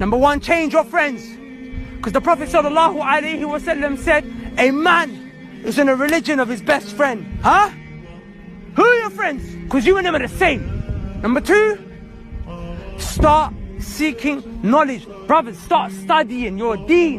Number 1, change your friends, because the Prophet sallallahu alaihi wasallam said a man is in a religion of his best friend. Huh? Who are your friends? Because you and them are the same. Number 2, start seeking knowledge. Brothers, start studying your deen.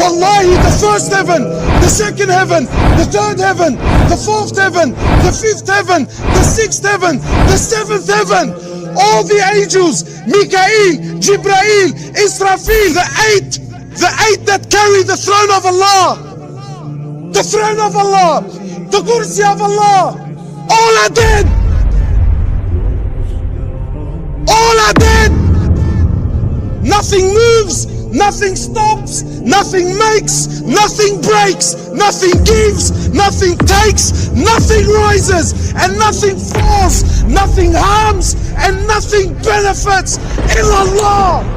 Wallahi, the first heaven, the second heaven, the third heaven, the fourth heaven, the fifth heaven, the sixth heaven, the seventh heaven, all the angels, Mikael, Jibrail, Israfil, the eight that carry the throne of Allah, the throne of Allah, the kursi of Allah, all are dead. All are dead. Nothing moves, nothing stops, nothing makes, nothing breaks, nothing gives, nothing takes, nothing rises and nothing falls, nothing harms and nothing benefits illallah.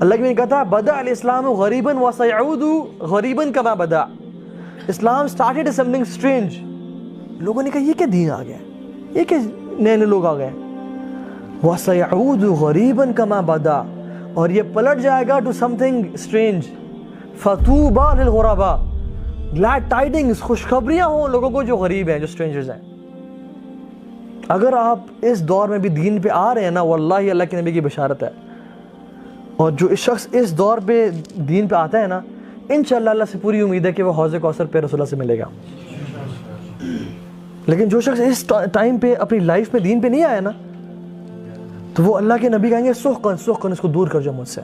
اللہ کے نبی نے کہا تھا بدأ الاسلام غریباً وسيعود غریباً كما بدأ. اسلام started as something strange. لوگوں نے کہا یہ کیا دین آ گیا, یہ کیا نئے نئے لوگ آ گئے, وسيعود غریباً كما بدأ, اور یہ پلٹ جائے گا ٹو سم تھنگ اسٹرینج. فطوبى للغرباء, glad tidings, خوشخبریاں ہوں لوگوں کو جو غریب ہیں, جو اسٹرینجرز ہیں. اگر آپ اس دور میں بھی دین پہ آ رہے ہیں نا, واللہ اللہ کے نبی کی بشارت ہے. اور جو اس شخص اس دور پہ دین پہ آتا ہے نا, انشاءاللہ اللہ سے پوری امید ہے کہ وہ حوض کوثر پہ رسول اللہ سے ملے گا. لیکن جو شخص اس ٹائم پہ اپنی لائف میں دین پہ نہیں آیا نا, تو وہ اللہ کے نبی کہیں گے سحقاً سحقاً, اس کو دور کر جاؤ مجھ سے.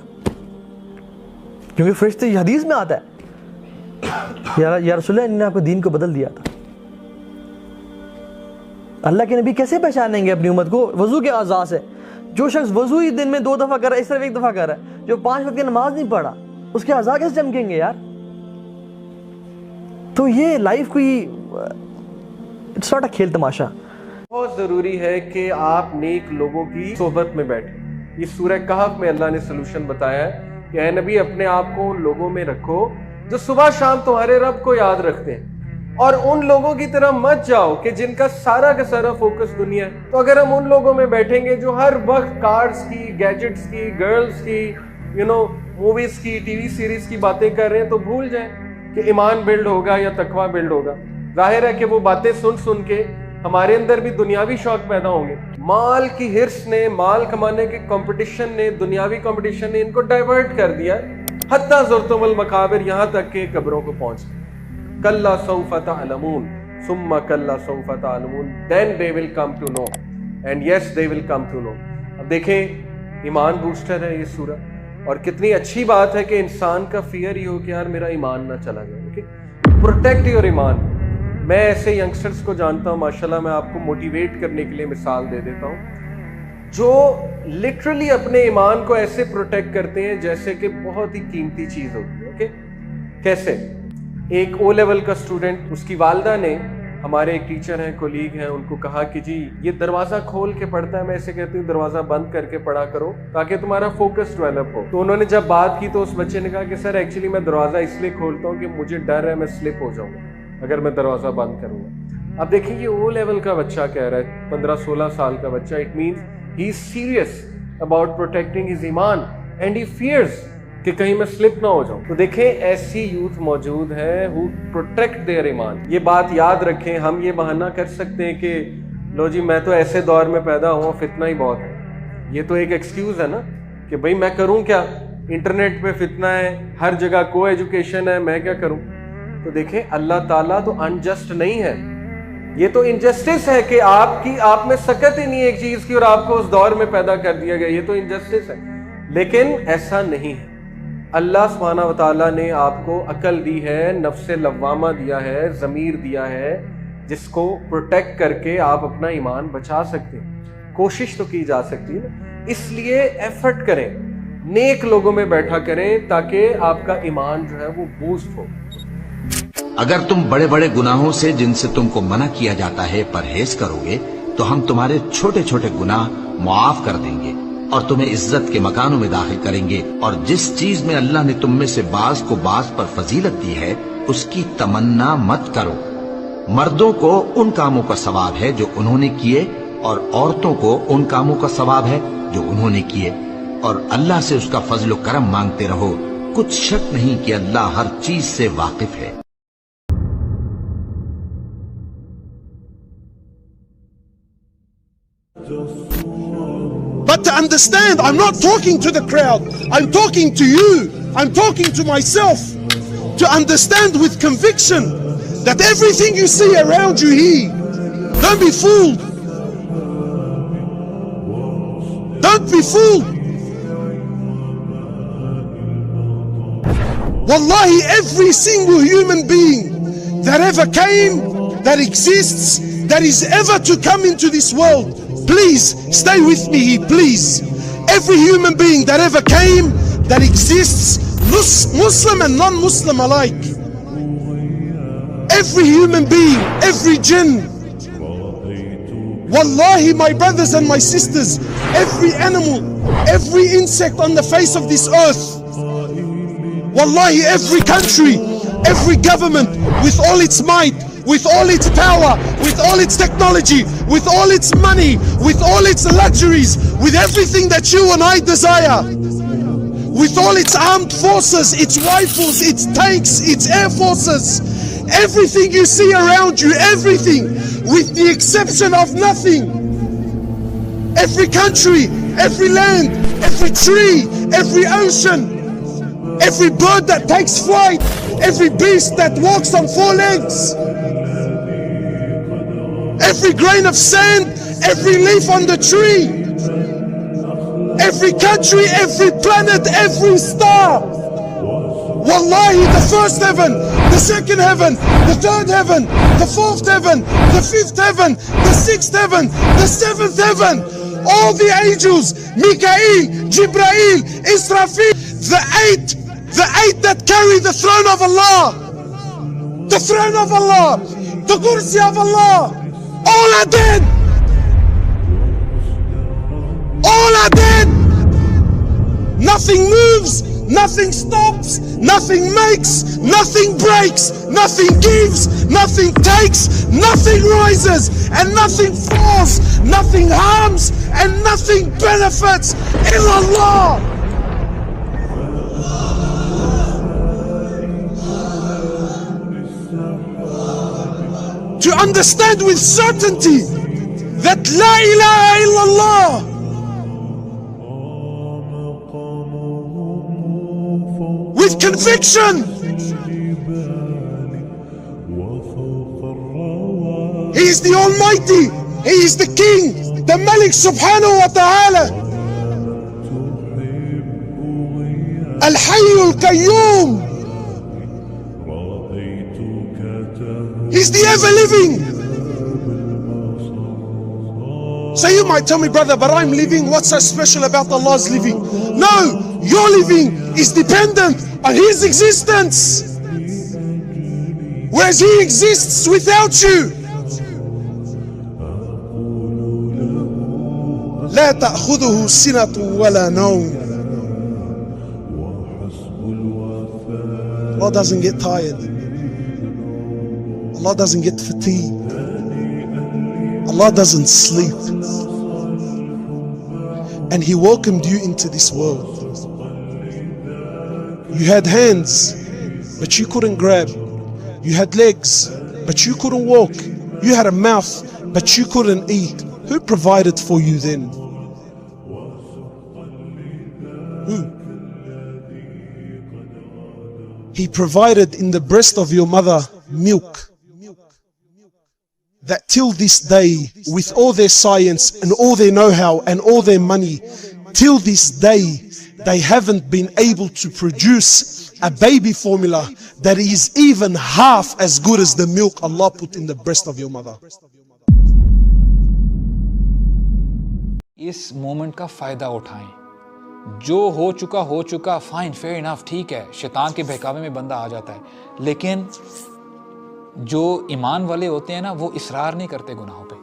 کیونکہ فرشتے یہ حدیث میں آتا ہے یا رسول اللہ نے آپ کو دین کو بدل دیا تھا. اللہ کے نبی کیسے پہچانیں گے اپنی امت کو؟ وضو کے اعضاء سے. جو شخص وضو ہی دن میں 2 دفعہ کر رہا ہے, اس طرف 1 دفعہ کر رہا ہے, جو 5 وقت کی نماز نہیں پڑھا, اس کے اعضاء کیسے چمکیں گے یار؟ تو یہ لائف کوئی اٹس ناٹ اے کھیل تماشا. بہت ضروری ہے کہ آپ نیک لوگوں کی صحبت میں بیٹھیں. یہ سورہ کہف میں اللہ نے سلوشن بتایا ہے کہ اے نبی اپنے آپ کو ان لوگوں میں رکھو جو صبح شام تمہارے رب کو یاد رکھتے ہیں, اور ان لوگوں کی طرح مت جاؤ کہ جن کا سارا فوکس دنیا ہے. تو اگر ہم ان لوگوں میں بیٹھیں گے جو ہر وقت کارز کی, گیجٹس کی, گرلز کی, موویز کی, ٹی وی سیریز کی باتیں کر رہے ہیں, تو بھول جائیں کہ ایمان بلڈ ہوگا یا تقویٰ بلڈ ہوگا. ظاہر ہے کہ وہ باتیں سن کے ہمارے اندر بھی دنیاوی شوق پیدا ہوں گے. مال کی ہرس نے, مال کمانے کے کمپٹیشن نے, دنیاوی کمپٹیشن نے ان کو ڈائیورٹ کر دیا, حتیٰ زرتم المقابر, یہاں تک کہ قبروں کو پہنچ گئے. کلا سوف تعلمون ثم کلا سوف تعلمون, then they will come to know, and yes they will come to know. اب دیکھیں ایمان بوسٹر ہے یہ سورہ, اور کتنی اچھی بات ہے کہ انسان کا فیئر یہ ہو کہ یار میرا ایمان نہ چلا جائے. پروٹیکٹ یور ایمان. میں ایسے ینگسٹرز کو جانتا ہوں ماشاءاللہ, میں آپ کو موٹیویٹ کرنے کے لیے مثال دے دیتا ہوں, جو لٹرلی اپنے ایمان کو ایسے پروٹیکٹ کرتے ہیں جیسے کہ بہت ہی قیمتی چیز ہوتی ہے. اوکے, کیسے؟ ایک او لیول کا اسٹوڈنٹ, اس کی والدہ نے, ہمارے ایک ٹیچر ہیں, کولیگ ہیں, ان کو کہا کہ جی یہ دروازہ کھول کے پڑھتا ہے, میں ایسے کہتی ہوں دروازہ بند کر کے پڑھا کرو تاکہ تمہارا فوکس ڈیولپ ہو. تو انہوں نے جب بات کی تو اس بچے نے کہا کہ سر ایکچولی میں دروازہ اس لیے کھولتا ہوں کہ مجھے ڈر ہے میں سلپ ہو جاؤں گا اگر میں دروازہ بند کروں گا. اب دیکھیں یہ او لیول کا بچہ کہہ رہا ہے, 15-16 سال کا بچہ. It means he is serious about protecting his ایمان اینڈ ہی فیئرز کہ کہیں میں سلپ نہ ہو جاؤں. تو دیکھیں ایسی یوتھ موجود ہے who protect their ایمان. یہ بات یاد رکھیں. ہم یہ بہانہ کر سکتے ہیں کہ لو جی میں تو ایسے دور میں پیدا ہوا, فتنہ ہی بہت ہے. یہ تو ایک ایکسکیوز ہے نا کہ بھئی میں کروں کیا, انٹرنیٹ پہ فتنہ ہے, ہر جگہ کو ایجوکیشن ہے, میں کیا کروں. تو دیکھیں اللہ تعالیٰ تو انجسٹ نہیں ہے, یہ تو انجسٹس ہے کہ آپ میں سکت ہی نہیں ایک چیز کی اور آپ کو اس دور میں پیدا کر دیا گیا. یہ تو انجسٹس ہے, لیکن ایسا نہیں ہے. اللہ سبحانہ و تعالیٰ نے آپ کو عقل دی ہے, نفس لوامہ دیا ہے, ضمیر دیا ہے, جس کو پروٹیکٹ کر کے آپ اپنا ایمان بچا سکتے ہیں. کوشش تو کی جا سکتی ہے نا. اس لیے ایفرٹ کریں, نیک لوگوں میں بیٹھا کریں تاکہ آپ کا ایمان جو ہے وہ بوسٹ ہو. اگر تم بڑے بڑے گناہوں سے جن سے تم کو منع کیا جاتا ہے پرہیز کرو گے تو ہم تمہارے چھوٹے چھوٹے گناہ معاف کر دیں گے اور تمہیں عزت کے مکانوں میں داخل کریں گے. اور جس چیز میں اللہ نے تم میں سے بعض کو بعض پر فضیلت دی ہے اس کی تمنا مت کرو. مردوں کو ان کاموں کا ثواب ہے جو انہوں نے کیے, اور عورتوں کو ان کاموں کا ثواب ہے جو انہوں نے کیے, اور اللہ سے اس کا فضل و کرم مانگتے رہو. کچھ شک نہیں کہ اللہ ہر چیز سے واقف ہے. But to understand, I'm not talking to the crowd, I'm talking to you, I'm talking to myself. To understand with conviction that everything you see around you here, don't be fooled. Don't be fooled. Wallahi, every single human being that ever came, that exists, that is ever to come into this world, please stay with me here, please. Every human being that ever came, that exists, Muslim and non-Muslim alike, every human being, every jinn, Wallahi, my brothers and my sisters, every animal, every insect on the face of this earth, wallahi, every country, every government, with all its might, with all its power, with all its technology, with all its money, with all its luxuries, with everything that you and I desire, with all its armed forces, its rifles, its tanks, its air forces, everything you see around you, everything, with the exception of nothing. Every country, every land, every tree, every ocean, every bird that takes flight, every beast that walks on four legs, every grain of sand, every leaf on the tree, every country, every planet, every star. Wallahi, the first heaven, the second heaven, the third heaven, the fourth heaven, the fifth heaven, the sixth heaven, the seventh heaven, all the angels, Mikael, Jibrail, Israfil, the eight that carry the throne of Allah, the throne of Allah, the kursi of Allah, all are dead. All are dead. Nothing moves, nothing stops, nothing makes, nothing breaks, nothing gives, nothing takes, nothing rises and nothing falls, nothing harms and nothing benefits. Illallah. To understand with certainty that La ilaha illallah with conviction. He is the Almighty. He is the King, the Malik subhanahu wa ta'ala. Al-Hayy al-Qayyum. He's the ever-living. So you might tell me, brother, but I'm living. What's so special about Allah's living? No, your living is dependent on His existence, whereas He exists without you. لا تأخذه سنة ولا نوم. Allah doesn't get tired. Allah doesn't get fatigued. Allah doesn't sleep. And He welcomed you into this world. You had hands, but you couldn't grab. You had legs, but you couldn't walk. You had a mouth, but you couldn't eat. Who provided for you then? Who? He provided in the breast of your mother milk. That till this day, with all their science and all their know-how and all their money, till this day, they haven't been able to produce a baby formula that is even half as good as the milk Allah put in the breast of your mother. اس moment کا فائدہ اٹھائیں. جو ہو چکا fine fair enough, ٹھیک ہے, شیطان کے بہکاوے میں بندہ آ جاتا ہے, لیکن جو ایمان والے ہوتے ہیں نا, وہ اصرار نہیں کرتے گناہوں پہ.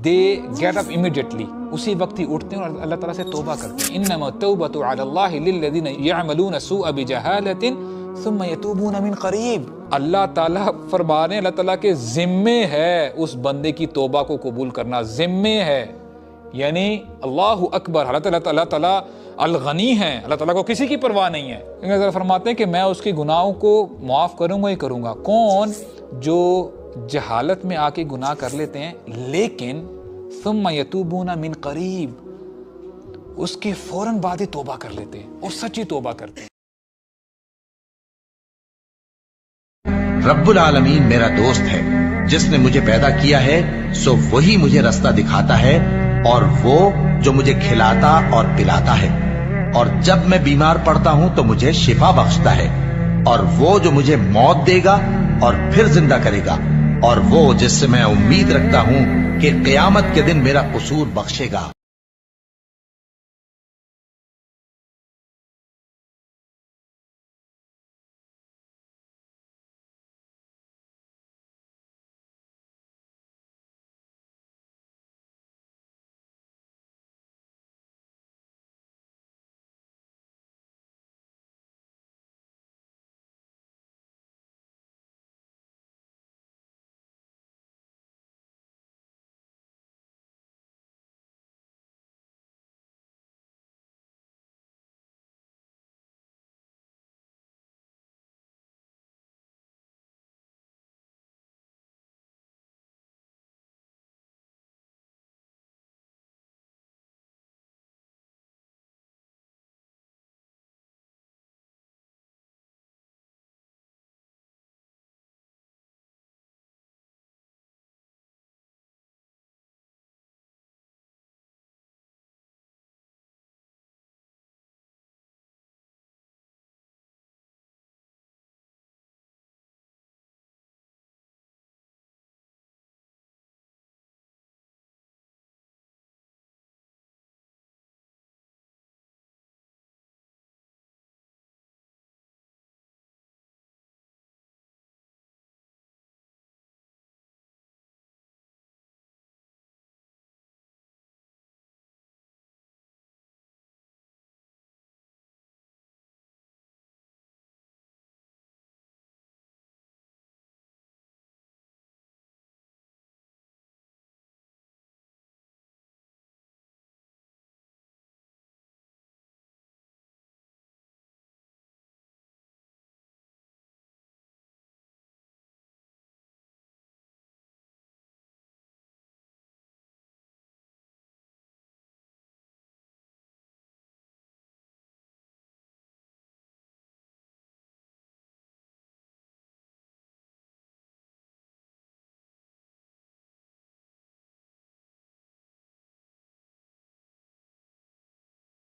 دے گیٹ اپ امیڈیٹلی, اسی وقت ہی اٹھتے ہیں اور اللہ تعالیٰ سے توبہ کرتے ہیں. انما التوبۃ علی اللہ للذین یعملون السوء بجہالۃ ثم یتوبون من قریب. اللہ تعالیٰ فرما رہے ہیں, اللہ تعالیٰ کے ذمے ہے اس بندے کی توبہ کو قبول کرنا, ذمے ہے. یعنی اللہ اکبر, اللہ تعالیٰ الغنی ہیں, اللہ تعالیٰ کو کسی کی پرواہ نہیں ہے. اللہ فرماتے ہیں کہ میں اس کے گناہوں کو معاف کروں گا ہی کروں گا. کون؟ جو جہالت میں آ کے گناہ کر لیتے ہیں, لیکن ثم یتوبون من قریب, اس کے فوراً بعد ہی توبہ کر لیتے ہیں اور سچی توبہ کرتے ہیں. رب العالمین میرا دوست ہے, جس نے مجھے پیدا کیا ہے سو وہی مجھے رستہ دکھاتا ہے, اور وہ جو مجھے کھلاتا اور پلاتا ہے, اور جب میں بیمار پڑتا ہوں تو مجھے شفا بخشتا ہے, اور وہ جو مجھے موت دے گا اور پھر زندہ کرے گا, اور وہ جس سے میں امید رکھتا ہوں کہ قیامت کے دن میرا قصور بخشے گا.